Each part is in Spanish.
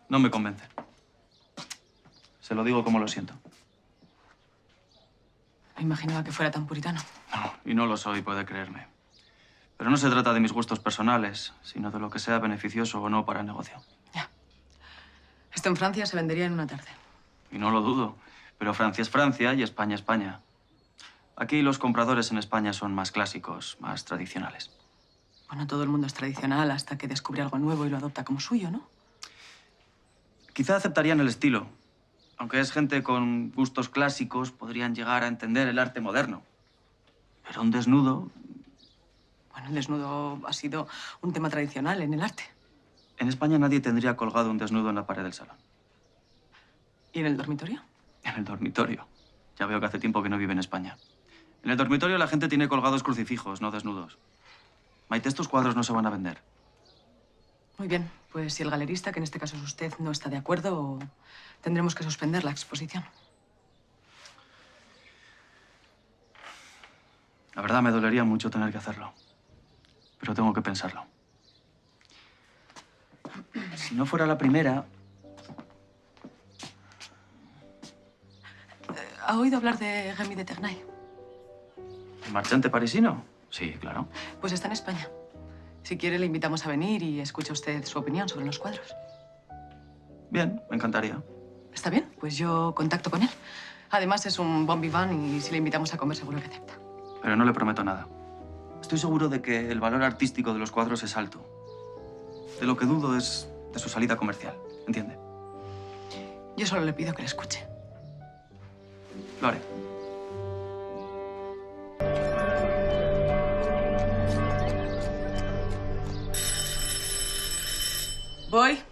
No me convence. Se lo digo como lo siento. Me imaginaba que fuera tan puritano. No, y no lo soy, puede creerme. Pero no se trata de mis gustos personales, sino de lo que sea beneficioso o no para el negocio. Ya. Esto en Francia se vendería en una tarde. Y no lo dudo. Pero Francia es Francia y España es España. Aquí los compradores en España son más clásicos, más tradicionales. Bueno, todo el mundo es tradicional hasta que descubre algo nuevo y lo adopta como suyo, ¿no? Quizá aceptarían el estilo. Aunque es gente con gustos clásicos, podrían llegar a entender el arte moderno. Pero un desnudo... Bueno, el desnudo ha sido un tema tradicional en el arte. En España nadie tendría colgado un desnudo en la pared del salón. ¿Y en el dormitorio? En el dormitorio. Ya veo que hace tiempo que no vive en España. En el dormitorio la gente tiene colgados crucifijos, no desnudos. Maite, estos cuadros no se van a vender. Muy bien, pues si el galerista, que en este caso es usted, no está de acuerdo, tendremos que suspender la exposición. La verdad me dolería mucho tener que hacerlo. Pero tengo que pensarlo. Si no fuera la primera... ¿Ha oído hablar de Rémy de Ternay? ¿El marchante parisino? Sí, claro. Pues está en España. Si quiere, le invitamos a venir y escucha usted su opinión sobre los cuadros. Bien, me encantaría. ¿Está bien? Pues yo contacto con él. Además, es un bon vivant y si le invitamos a comer, seguro que acepta. Pero no le prometo nada. Estoy seguro de que el valor artístico de los cuadros es alto. De lo que dudo es de su salida comercial, ¿entiende? Yo solo le pido que le escuche. Lo haré. Voy.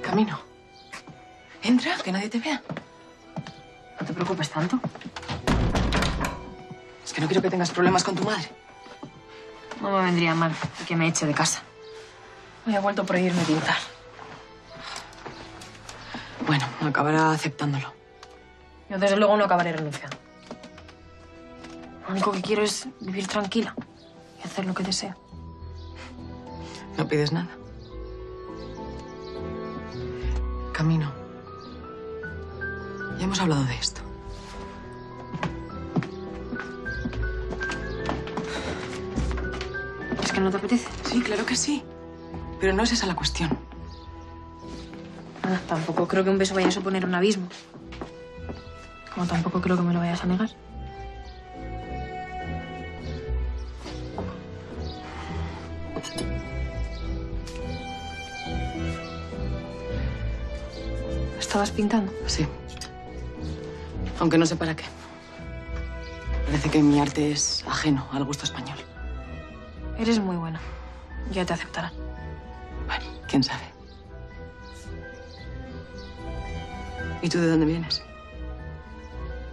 Camino. Entra, que nadie te vea. No te preocupes tanto. Es que no quiero que tengas problemas con tu madre. No me vendría mal que me eche de casa. Hoy he vuelto a prohibirme pintar. Bueno, acabará aceptándolo. Yo desde luego no acabaré renunciando. Lo único que quiero es vivir tranquila y hacer lo que deseo. No pides nada. Camino. Ya hemos hablado de esto. ¿Es que no te apetece? Sí, claro que sí. Pero no es esa la cuestión. Ah, tampoco creo que un beso vaya a suponer un abismo. Como tampoco creo que me lo vayas a negar. ¿Estabas pintando? Sí. Aunque no sé para qué. Parece que mi arte es ajeno al gusto español. Eres muy buena. Ya te aceptarán. Bueno, quién sabe. ¿Y tú de dónde vienes?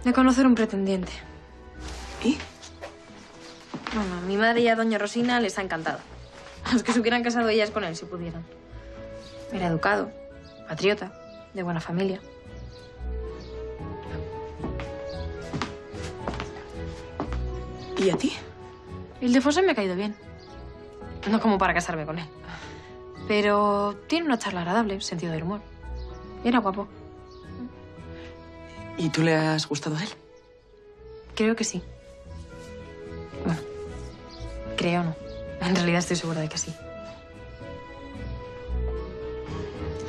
De conocer un pretendiente. ¿Y? Bueno, a mi madre y a doña Rosina les ha encantado. A los que se hubieran casado ellas con él, si pudieran. Era educado, patriota, de buena familia. ¿Y a ti? Ildefonso me ha caído bien. No como para casarme con él. Pero tiene una charla agradable, sentido del humor. Y era guapo. ¿Y tú le has gustado a él? Creo que sí. Bueno, creo no. En realidad estoy segura de que sí.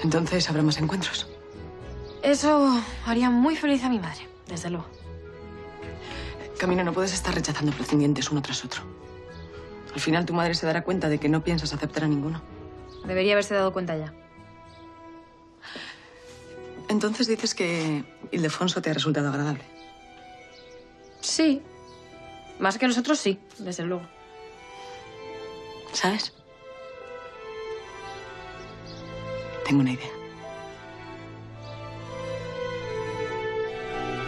Entonces habrá más encuentros. Eso haría muy feliz a mi madre, desde luego. Camino, no puedes estar rechazando pretendientes uno tras otro. Al final tu madre se dará cuenta de que no piensas aceptar a ninguno. Debería haberse dado cuenta ya. Entonces dices que Ildefonso te ha resultado agradable. Sí. Más que nosotros, sí, desde luego. ¿Sabes? Tengo una idea.